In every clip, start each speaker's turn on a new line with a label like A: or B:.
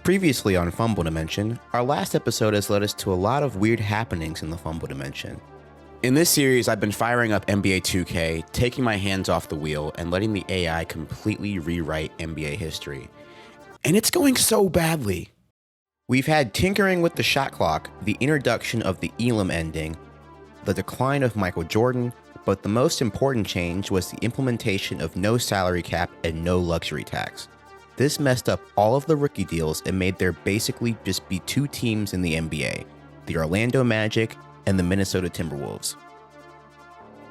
A: Previously on Fumble Dimension, our last episode has led us to a lot of weird happenings in the Fumble Dimension. In this series, I've been firing up NBA 2K, taking my hands off the wheel, and letting the AI completely rewrite NBA history. And it's going so badly. We've had tinkering with the shot clock, the introduction of the Elam ending, the decline of Michael Jordan, but the most important change was the implementation of no salary cap and no luxury tax. This messed up all of the rookie deals and made there basically just be two teams in the NBA, the Orlando Magic and the Minnesota Timberwolves.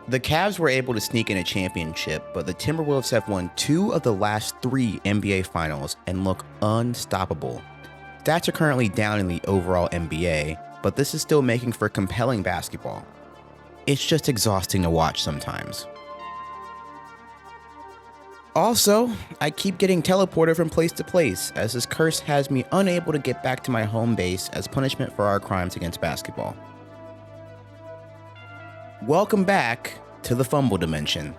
A: The Cavs were able to sneak in a championship, but the Timberwolves have won 2 of the last 3 NBA finals and look unstoppable. Stats are currently down in the overall NBA, but this is still making for compelling basketball. It's just exhausting to watch sometimes. Also, I keep getting teleported from place to place, as this curse has me unable to get back to my home base as punishment for our crimes against basketball. Welcome back to the Fumble Dimension.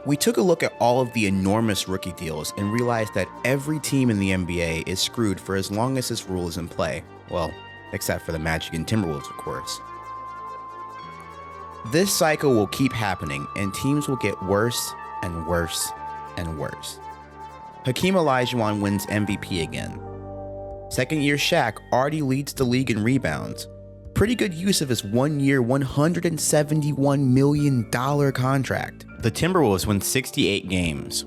A: We took a look at all of the enormous rookie deals and realized that every team in the NBA is screwed for as long as this rule is in play. Well, except for the Magic and Timberwolves, of course. This cycle will keep happening, and teams will get worse and worse and worse. Hakeem Olajuwon wins MVP again. Second-year Shaq already leads the league in rebounds. Pretty good use of his one-year, $171 million contract. The Timberwolves won 68 games.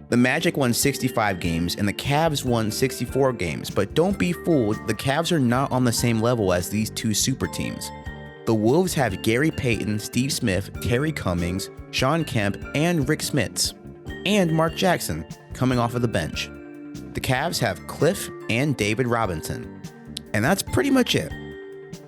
A: The Magic won 65 games, and the Cavs won 64 games. But don't be fooled, the Cavs are not on the same level as these two super teams. The Wolves have Gary Payton, Steve Smith, Terry Cummings, Sean Kemp, and Rick Smits, and Mark Jackson coming off of the bench. The Cavs have Cliff and David Robinson, and that's pretty much it.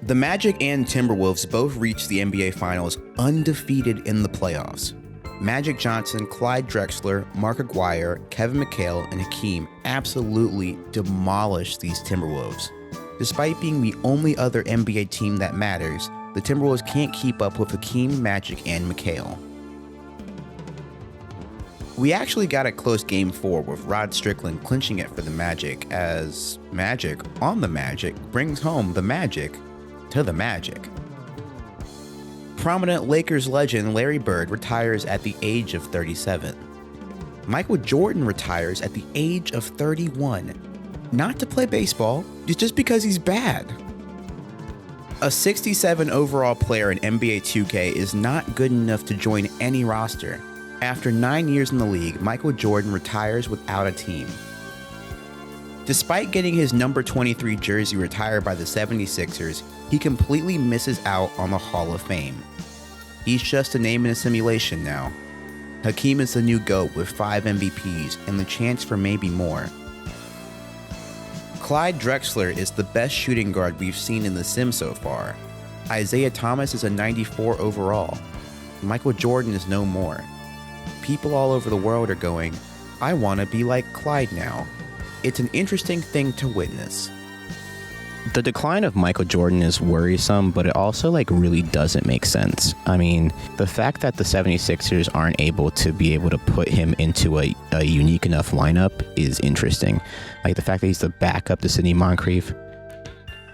A: The Magic and Timberwolves both reached the NBA Finals undefeated in the playoffs. Magic Johnson, Clyde Drexler, Mark Aguirre, Kevin McHale, and Hakeem absolutely demolished these Timberwolves. Despite being the only other NBA team that matters, the Timberwolves can't keep up with Hakeem, Magic, and McHale. We actually got a close Game 4 with Rod Strickland clinching it for the Magic, as Magic on the Magic brings home the Magic to the Magic. Prominent Lakers legend Larry Bird retires at the age of 37. Michael Jordan retires at the age of 31. Not to play baseball, just because he's bad. A 67 overall player in NBA 2K is not good enough to join any roster. After 9 years in the league, Michael Jordan retires without a team. Despite getting his number 23 jersey retired by the 76ers, he completely misses out on the Hall of Fame. He's just a name in a simulation now. Hakeem is the new GOAT with 5 MVPs and the chance for maybe more. Clyde Drexler is the best shooting guard we've seen in The Sims so far. Isaiah Thomas is a 94 overall. Michael Jordan is no more. People all over the world are going, I want to be like Clyde now. It's an interesting thing to witness. The decline of Michael Jordan is worrisome, but it also really doesn't make sense. I mean, the fact that the 76ers aren't able to put him into a unique enough lineup is interesting. Like the fact that he's the backup to Sidney Moncrief.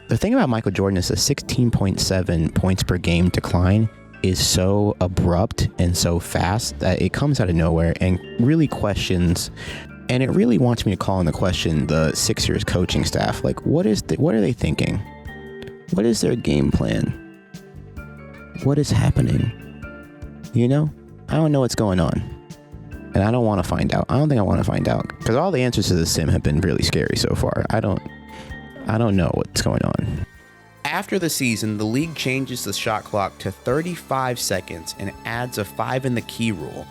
A: The thing about Michael Jordan is the 16.7 points per game decline is so abrupt and so fast that it comes out of nowhere and really questions. And it really wants me to call into question the Sixers coaching staff. Like, what are they thinking? What is their game plan? What is happening? You know? I don't know what's going on. And I don't want to find out. I don't think I want to find out. Because all the answers to the sim have been really scary so far. I don't know what's going on. After the season, the league changes the shot clock to 35 seconds and adds a 5 in the key rule.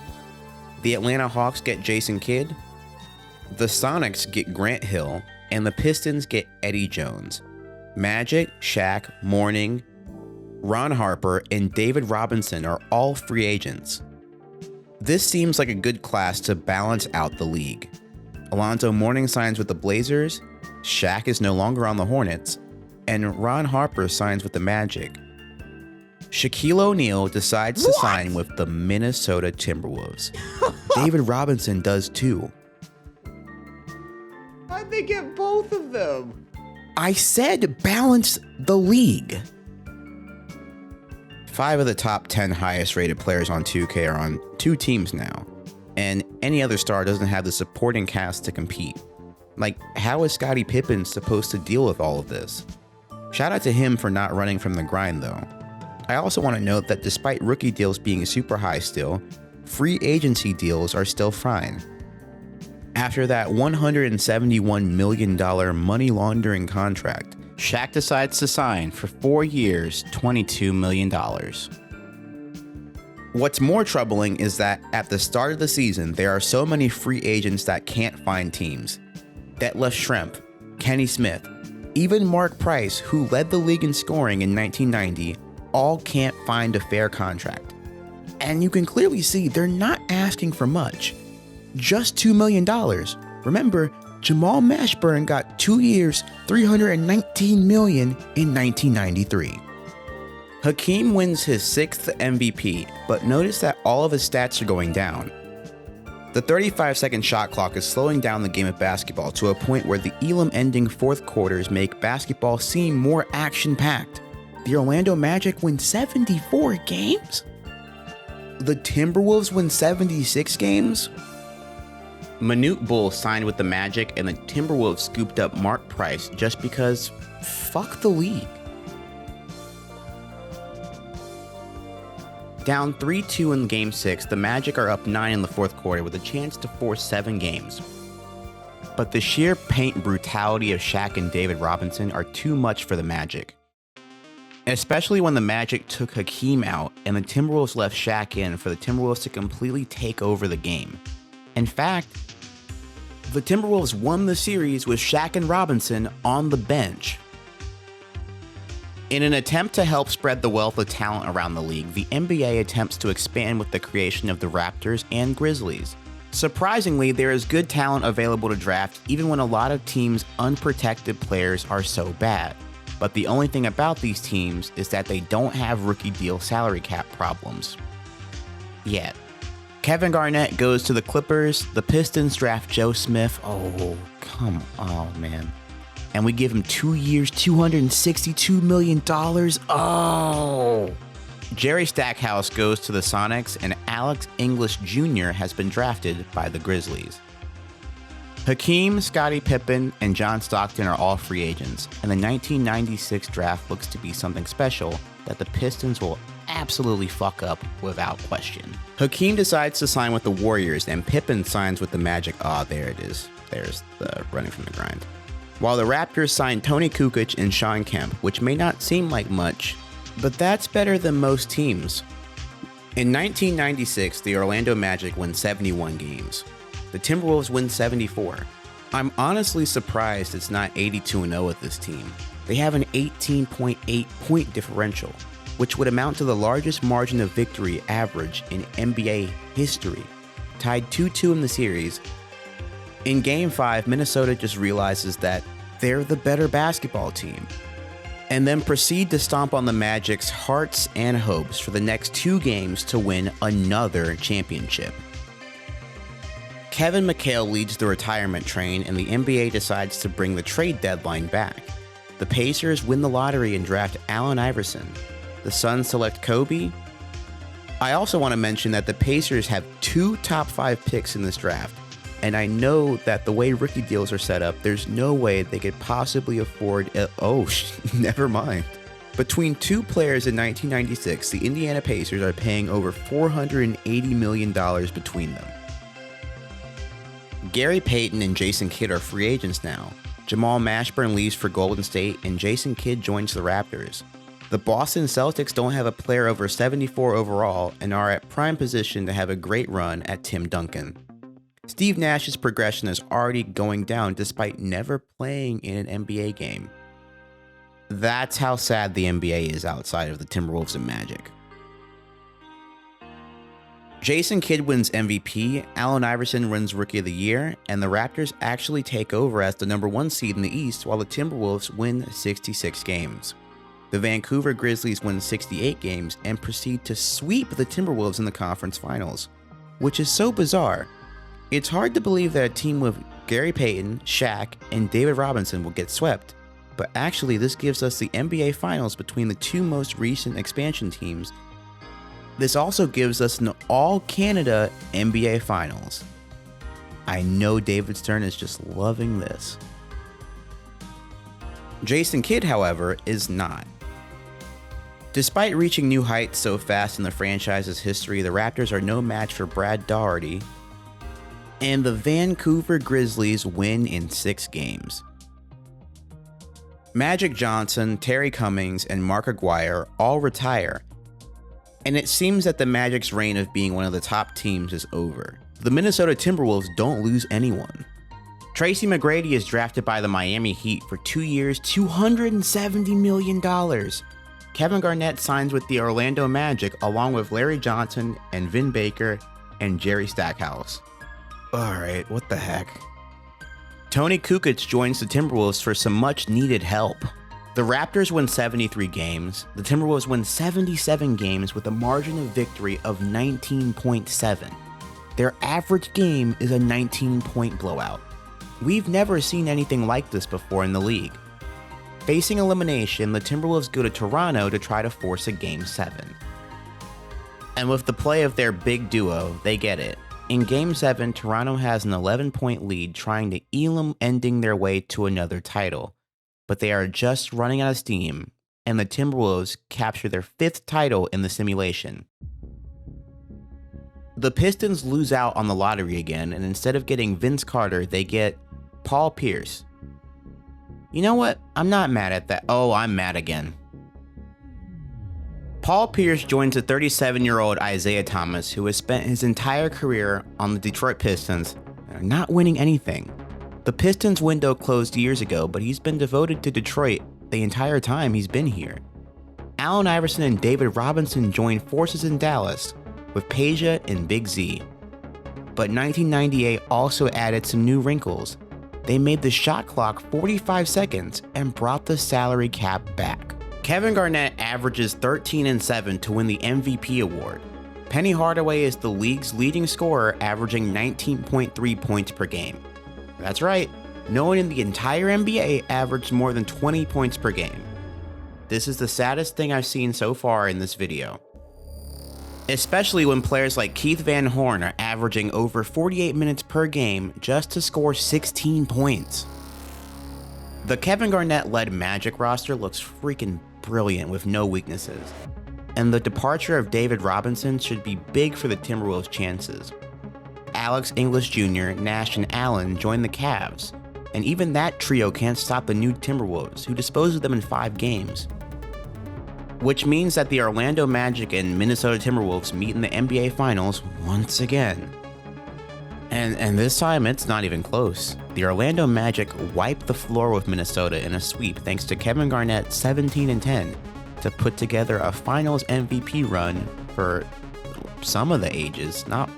A: The Atlanta Hawks get Jason Kidd. The Sonics get Grant Hill, and the Pistons get Eddie Jones. Magic, Shaq, Mourning, Ron Harper, and David Robinson are all free agents. This seems like a good class to balance out the league. Alonzo Mourning signs with the Blazers, Shaq is no longer on the Hornets, and Ron Harper signs with the Magic. Shaquille O'Neal decides to sign with the Minnesota Timberwolves. David Robinson does too.
B: How'd they get both of them?
A: I said balance the league. 5 of the top 10 highest rated players on 2K are on 2 teams now, and any other star doesn't have the supporting cast to compete. Like, how is Scottie Pippen supposed to deal with all of this? Shout out to him for not running from the grind though. I also want to note that despite rookie deals being super high still, free agency deals are still fine. After that $171 million money laundering contract, Shaq decides to sign for 4 years, $22 million. What's more troubling is that at the start of the season, there are so many free agents that can't find teams. Detlef Schrempf, Kenny Smith, even Mark Price, who led the league in scoring in 1990, all can't find a fair contract. And you can clearly see they're not asking for much. Just $2 million. Remember, Jamal Mashburn got 2 years, $319 million in 1993. Hakeem wins his 6th MVP, but notice that all of his stats are going down. The 35-second shot clock is slowing down the game of basketball to a point where the Elam-ending fourth quarters make basketball seem more action-packed. The Orlando Magic win 74 games? The Timberwolves win 76 games? Manute Bol signed with the Magic and the Timberwolves scooped up Mark Price just because fuck the league. Down 3-2 in Game 6, the Magic are up 9 in the fourth quarter with a chance to force 7 games. But the sheer paint brutality of Shaq and David Robinson are too much for the Magic. Especially when the Magic took Hakeem out and the Timberwolves left Shaq in for the Timberwolves to completely take over the game. In fact, the Timberwolves won the series with Shaq and Robinson on the bench. In an attempt to help spread the wealth of talent around the league, the NBA attempts to expand with the creation of the Raptors and Grizzlies. Surprisingly, there is good talent available to draft even when a lot of teams' unprotected players are so bad. But the only thing about these teams is that they don't have rookie deal salary cap problems. Yet. Kevin Garnett goes to the Clippers, the Pistons draft Joe Smith. Oh, come on, man. And we give him 2 years, $262 million. Oh! Jerry Stackhouse goes to the Sonics, and Alex English Jr. has been drafted by the Grizzlies. Hakeem, Scottie Pippen, and John Stockton are all free agents, and the 1996 draft looks to be something special that the Pistons will absolutely fuck up without question. Hakeem decides to sign with the Warriors, and Pippen signs with the Magic. Ah, there it is. There's the running from the grind. While the Raptors signed Tony Kukoc and Shawn Kemp, which may not seem like much, but that's better than most teams. In 1996, the Orlando Magic win 71 games. The Timberwolves win 74. I'm honestly surprised it's not 82-0 with this team. They have an 18.8 point differential, which would amount to the largest margin of victory average in NBA history, tied 2-2 in the series. In Game 5, Minnesota just realizes that they're the better basketball team, and then proceed to stomp on the Magic's hearts and hopes for the next 2 games to win another championship. Kevin McHale leads the retirement train, and the NBA decides to bring the trade deadline back. The Pacers win the lottery and draft Allen Iverson. The Suns select Kobe. I also want to mention that the Pacers have 2 top 5 picks in this draft, and I know that the way rookie deals are set up, there's no way they could possibly afford never mind. Between 2 players in 1996, the Indiana Pacers are paying over $480 million between them. Gary Payton and Jason Kidd are free agents now. Jamal Mashburn leaves for Golden State, and Jason Kidd joins the Raptors. The Boston Celtics don't have a player over 74 overall and are at prime position to have a great run at Tim Duncan. Steve Nash's progression is already going down despite never playing in an NBA game. That's how sad the NBA is outside of the Timberwolves and Magic. Jason Kidd wins MVP, Allen Iverson wins Rookie of the Year, and the Raptors actually take over as the number 1 seed in the East while the Timberwolves win 66 games. The Vancouver Grizzlies win 68 games and proceed to sweep the Timberwolves in the conference finals, which is so bizarre. It's hard to believe that a team with Gary Payton, Shaq, and David Robinson will get swept, but actually this gives us the NBA Finals between the two most recent expansion teams. This also gives us an all-Canada NBA Finals. I know David Stern is just loving this. Jason Kidd, however, is not. Despite reaching new heights so fast in the franchise's history, the Raptors are no match for Brad Daugherty, and the Vancouver Grizzlies win in 6 games. Magic Johnson, Terry Cummings, and Mark Aguirre all retire, and it seems that the Magic's reign of being one of the top teams is over. The Minnesota Timberwolves don't lose anyone. TRACY McGrady is drafted by the Miami Heat for 2 years, $270 million. Kevin Garnett signs with the Orlando Magic along with Larry Johnson and Vin Baker and Jerry Stackhouse. Alright, what the heck? Tony Kukoc joins the Timberwolves for some much needed help. The Raptors win 73 games, the Timberwolves win 77 games with a margin of victory of 19.7. Their average game is a 19-point blowout. We've never seen anything like this before in the league. Facing elimination, the Timberwolves go to Toronto to try to force a Game 7. And with the play of their big duo, they get it. In Game 7, Toronto has an 11-point lead trying to Elam ending their way to another title. But they are just running out of steam, and the Timberwolves capture their 5th title in the simulation. The Pistons lose out on the lottery again, and instead of getting Vince Carter, they get Paul Pierce. You know what? I'm not mad at that. Oh, I'm mad again. Paul Pierce joins the 37-year-old Isaiah Thomas, who has spent his entire career on the Detroit Pistons, not winning anything. The Pistons window closed years ago, but he's been devoted to Detroit the entire time he's been here. Allen Iverson and David Robinson joined forces in Dallas, with Peja and Big Z. But 1998 also added some new wrinkles. They made the shot clock 45 seconds and brought the salary cap back. Kevin Garnett averages 13-7 to win the MVP award. Penny Hardaway is the league's leading scorer, averaging 19.3 points per game. That's right, no one in the entire NBA averaged more than 20 points per game. This is the saddest thing I've seen so far in this video. Especially when players like Keith Van Horn are averaging over 48 minutes per game just to score 16 points. The Kevin Garnett-led Magic roster looks freaking brilliant with no weaknesses, and the departure of David Robinson should be big for the Timberwolves' chances. Alex English Jr., Nash, and Allen join the Cavs, and even that trio can't stop the new Timberwolves, who dispose of them in 5 games. Which means that the Orlando Magic and Minnesota Timberwolves meet in the NBA Finals once again. And this time, it's not even close. The Orlando Magic wiped the floor with Minnesota in a sweep thanks to Kevin Garnett 17-10 to put together a Finals MVP run for some of the ages, not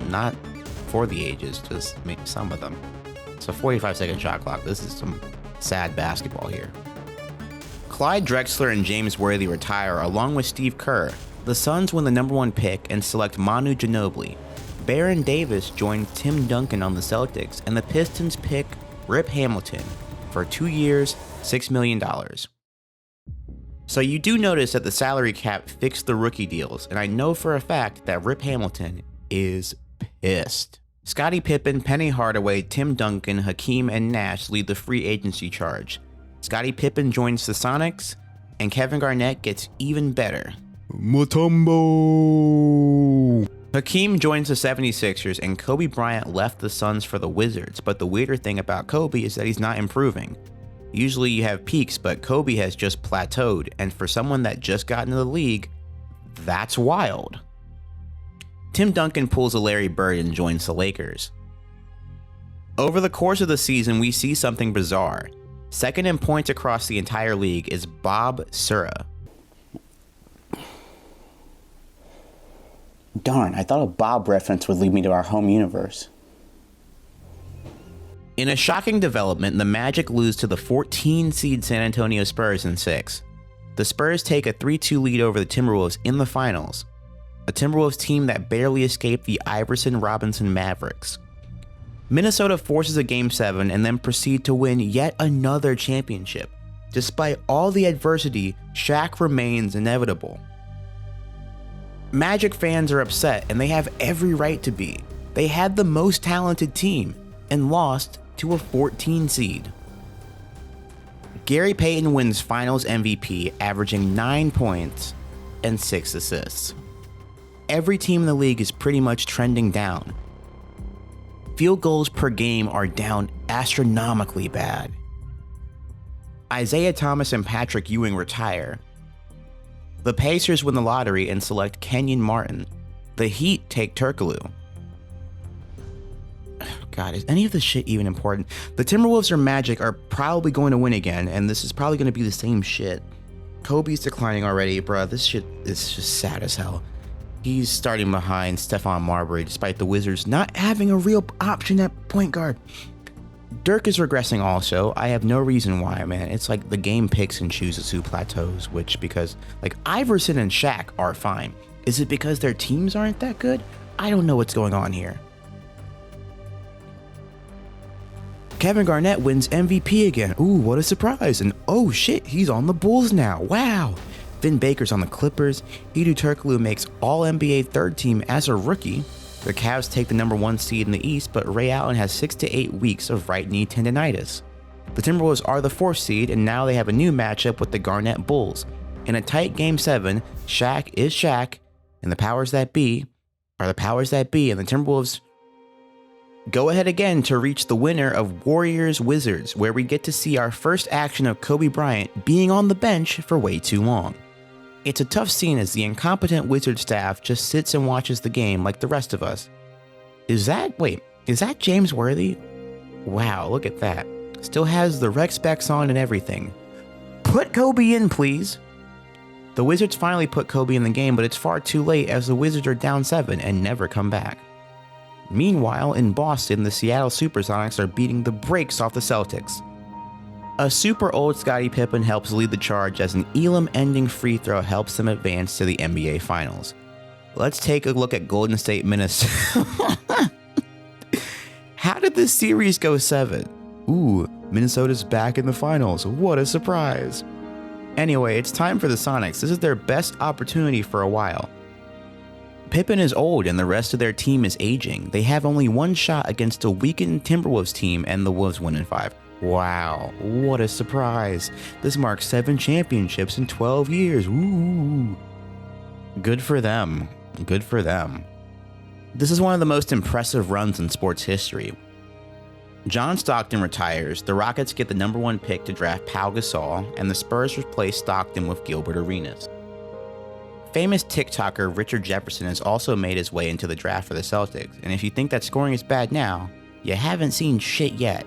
A: for the ages, just some of them. It's a 45-second shot clock. This is some sad basketball here. Clyde Drexler and James Worthy retire along with Steve Kerr. The Suns win the #1 pick and select Manu Ginobili. Baron Davis joined Tim Duncan on the Celtics, and the Pistons pick Rip Hamilton for 2 years, $6 million. So you do notice that the salary cap fixed the rookie deals, and I know for a fact that Rip Hamilton is pissed. Scottie Pippen, Penny Hardaway, Tim Duncan, Hakeem, and Nash lead the free agency charge. Scottie Pippen joins the Sonics, and Kevin Garnett gets even better. Mutombo! Hakeem joins the 76ers, and Kobe Bryant left the Suns for the Wizards, but the weirder thing about Kobe is that he's not improving. Usually you have peaks, but Kobe has just plateaued, and for someone that just got into the league, that's wild. Tim Duncan pulls a Larry Bird and joins the Lakers. Over the course of the season, we see something bizarre. Second in points across the entire league is Bob Sura. Darn, I thought a Bob reference would lead me to our home universe. In a shocking development, the Magic lose to the 14-seed San Antonio Spurs in 6. The Spurs take a 3-2 lead over the Timberwolves in the finals, a Timberwolves team that barely escaped the Iverson-Robinson Mavericks. Minnesota forces a Game 7 and then proceed to win yet another championship. Despite all the adversity, Shaq remains inevitable. Magic fans are upset, and they have every right to be. They had the most talented team and lost to a 14 seed. Gary Payton wins Finals MVP, averaging 9 points and 6 assists. Every team in the league is pretty much trending down. Field goals per game are down astronomically bad. Isaiah Thomas and Patrick Ewing retire. The Pacers win the lottery and select Kenyon Martin. The Heat take Turkoglu. God, is any of this shit even important? The Timberwolves or Magic are probably going to win again, and this is probably going to be the same shit. Kobe's declining already, bruh. This shit is just sad as hell. He's starting behind Stephon Marbury despite the Wizards not having a real option at point guard. Dirk is regressing also. I have no reason why, man. It's like the game picks and chooses who plateaus, because like Iverson and Shaq are fine. Is it because their teams aren't that good? I don't know what's going on here. Kevin Garnett wins MVP again. Ooh, what a surprise. And oh shit, he's on the Bulls now. Wow. Vin Baker's on the Clippers. Hedo Turkoglu makes All-NBA third team as a rookie. The Cavs take the number 1 seed in the East, but Ray Allen has 6 to 8 weeks of right knee tendonitis. The Timberwolves are the 4th seed, and now they have a new matchup with the Garnett Bulls. In a tight Game 7, Shaq is Shaq, and the powers that be are the powers that be, and the Timberwolves go ahead again to reach the winner of Warriors-Wizards, where we get to see our first action of Kobe Bryant being on the bench for way too long. It's a tough scene as the incompetent Wizard staff just sits and watches the game like the rest of us. Is that James Worthy? Wow, look at that. Still has the rec specs on and everything. Put Kobe in, please. The Wizards finally put Kobe in the game, but it's far too late as the Wizards are down 7 and never come back. Meanwhile, in Boston, the Seattle Supersonics are beating the brakes off the Celtics. A super old Scottie Pippen helps lead the charge as an Elam-ending free throw helps them advance to the NBA Finals. Let's take a look at Golden State, Minnesota. How did this series go 7? Ooh, Minnesota's back in the finals. What a surprise. Anyway, it's time for the Sonics. This is their best opportunity for a while. Pippen is old and the rest of their team is aging. They have only one shot against a weakened Timberwolves team, and the Wolves win in 5. Wow, what a surprise. This marks 7 championships in 12 years. Ooh. Good for them. Good for them. This is one of the most impressive runs in sports history. John Stockton retires, the Rockets get the number 1 pick to draft Pau Gasol, and the Spurs replace Stockton with Gilbert Arenas. Famous TikToker Richard Jefferson has also made his way into the draft for the Celtics, and if you think that scoring is bad now, you haven't seen shit yet.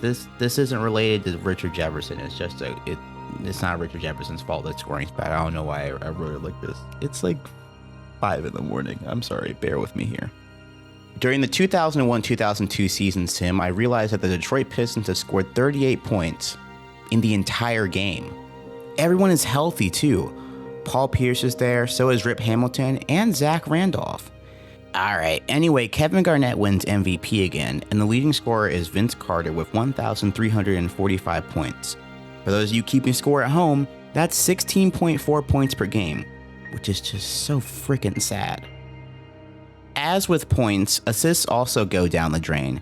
A: This isn't related to Richard Jefferson. It's just it's not Richard Jefferson's fault that scoring's bad. I don't know why I wrote it like this. It's like 5 in the morning. I'm sorry. Bear with me here. During the 2001-2002 season sim, I realized that the Detroit Pistons have scored 38 points in the entire game. Everyone is healthy too. Paul Pierce is there, so is Rip Hamilton and Zach Randolph. Alright, anyway, Kevin Garnett wins MVP again, and the leading scorer is Vince Carter with 1,345 points. For those of you keeping score at home, that's 16.4 points per game, which is just so freaking sad. As with points, assists also go down the drain.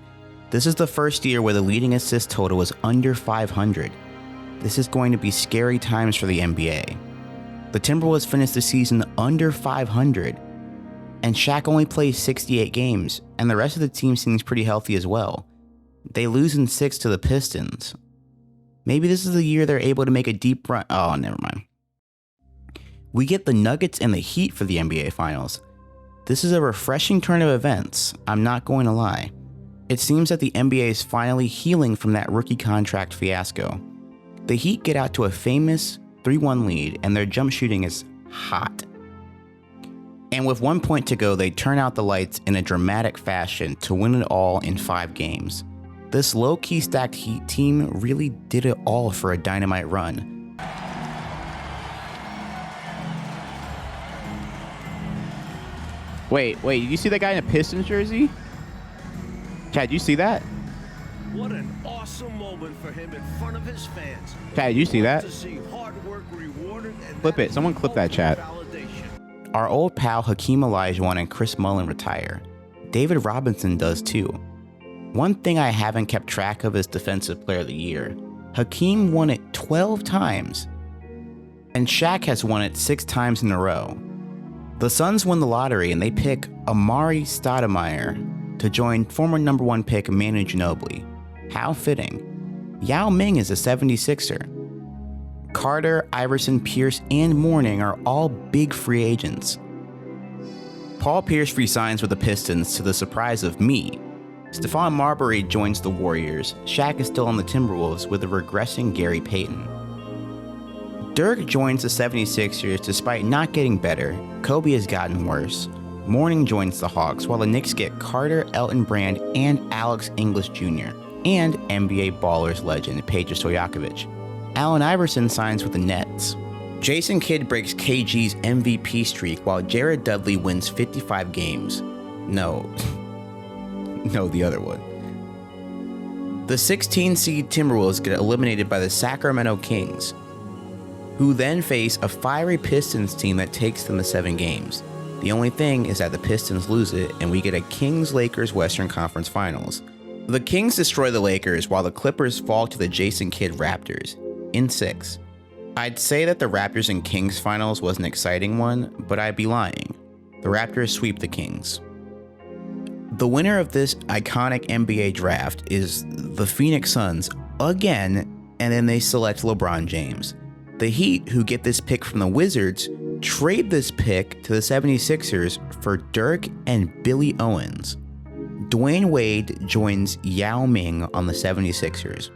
A: This is the first year where the leading assist total is under 500. This is going to be scary times for the NBA. The Timberwolves finished the season under 500. And Shaq only plays 68 games, and the rest of the team seems pretty healthy as well. They lose in 6 to the Pistons. Maybe this is the year they're able to make a deep run. Oh, never mind. We get the Nuggets and the Heat for the NBA Finals. This is a refreshing turn of events, I'm not going to lie. It seems that the NBA is finally healing from that rookie contract fiasco. The Heat get out to a famous 3-1 lead, and their jump shooting is hot. And with 1 point to go, they turn out the lights in a dramatic fashion to win it all in 5 games. This low-key stacked Heat team really did it all for a dynamite run. Wait, you see that guy in a Pistons jersey?
C: Chad, you see that?
D: What an awesome moment for him in front of his fans.
C: Chad, you see that?
D: To see hard work rewarded and
C: Clip it. Someone clip that, chat.
D: validation.
A: Our old pal Hakeem Olajuwon and Chris Mullin retire. David Robinson does too. One thing I haven't kept track of is Defensive Player of the Year. Hakeem won it 12 times, and Shaq has won it 6 times in a row. The Suns win the lottery and they pick Amari Stoudemire to join former number 1 pick Manu Ginobili. How fitting. Yao Ming is a 76er. Carter, Iverson, Pierce, and Mourning are all big free agents. Paul Pierce resigns with the Pistons to the surprise of me. Stephon Marbury joins the Warriors. Shaq is still on the Timberwolves with a regressing Gary Payton. Dirk joins the 76ers despite not getting better. Kobe has gotten worse. Mourning joins the Hawks while the Knicks get Carter, Elton Brand, and Alex English Jr. and NBA Ballers legend Peja Stojakovic. Allen Iverson signs with the Nets. Jason Kidd breaks KG's MVP streak while Jared Dudley wins 55 games. No, the other one. The 16-seed Timberwolves get eliminated by the Sacramento Kings, who then face a fiery Pistons team that takes them to 7 games. The only thing is that the Pistons lose it, and we get a Kings-Lakers Western Conference Finals. The Kings destroy the Lakers while the Clippers fall to the Jason Kidd Raptors in 6. I'd say that the Raptors and Kings finals was an exciting one, but I'd be lying. The Raptors sweep the Kings. The winner of this iconic NBA draft is the Phoenix Suns again, and then they select LeBron James. The Heat, who get this pick from the Wizards, trade this pick to the 76ers for Dirk and Billy Owens. Dwayne Wade joins Yao Ming on the 76ers.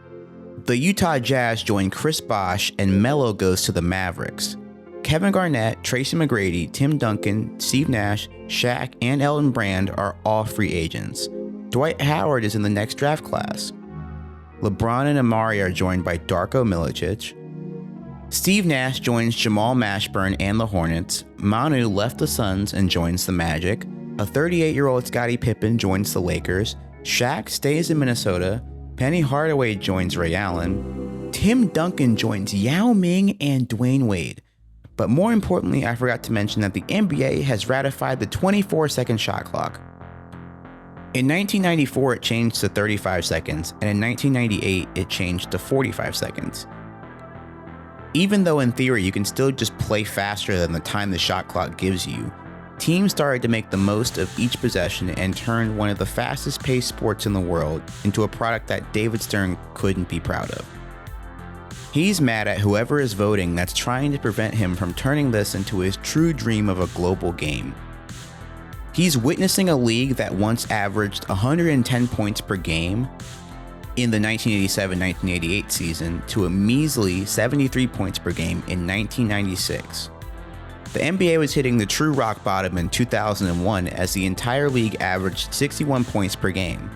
A: The Utah Jazz join Chris Bosh, and Melo goes to the Mavericks. Kevin Garnett, Tracy McGrady, Tim Duncan, Steve Nash, Shaq, and Elton Brand are all free agents. Dwight Howard is in the next draft class. LeBron and Amari are joined by Darko Milicic. Steve Nash joins Jamal Mashburn and the Hornets. Manu left the Suns and joins the Magic. A 38-year-old Scottie Pippen joins the Lakers. Shaq stays in Minnesota. Penny Hardaway joins Ray Allen. Tim Duncan joins Yao Ming and Dwayne Wade. But more importantly, I forgot to mention that the NBA has ratified the 24-second shot clock. In 1994, it changed to 35 seconds, and in 1998, it changed to 45 seconds. Even though in theory you can still just play faster than the time the shot clock gives you, teams started to make the most of each possession and turned one of the fastest paced sports in the world into a product that David Stern couldn't be proud of. He's mad at whoever is voting that's trying to prevent him from turning this into his true dream of a global game. He's witnessing a league that once averaged 110 points per game in the 1987-1988 season to a measly 73 points per game in 1996. The NBA was hitting the true rock bottom in 2001 as the entire league averaged 61 points per game.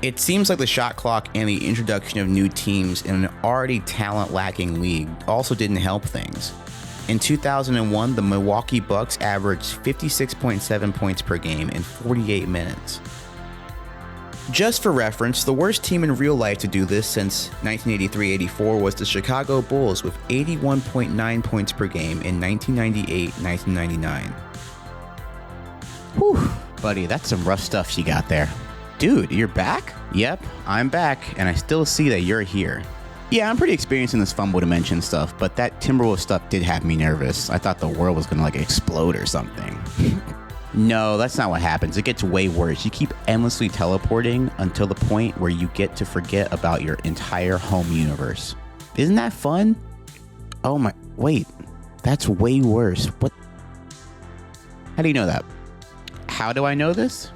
A: It seems like the shot clock and the introduction of new teams in an already talent-lacking league also didn't help things. In 2001, the Milwaukee Bucks averaged 56.7 points per game in 48 minutes. Just for reference, the worst team in real life to do this since 1983-84 was the Chicago Bulls with 81.9 points per game in 1998-1999.
C: Whew, buddy, that's some rough stuff you got there. Dude, you're back?
A: Yep, I'm back, and I still see that you're here.
C: Yeah, I'm pretty experienced in this Fumble Dimension stuff, but that Timberwolves stuff did have me nervous. I thought the world was gonna explode or something.
A: No, that's not what happens. It gets way worse. You keep endlessly teleporting until the point where you get to forget about your entire home universe. Isn't that fun? Oh my, wait, that's way worse. What?
C: How do you know that?
A: How do I know this?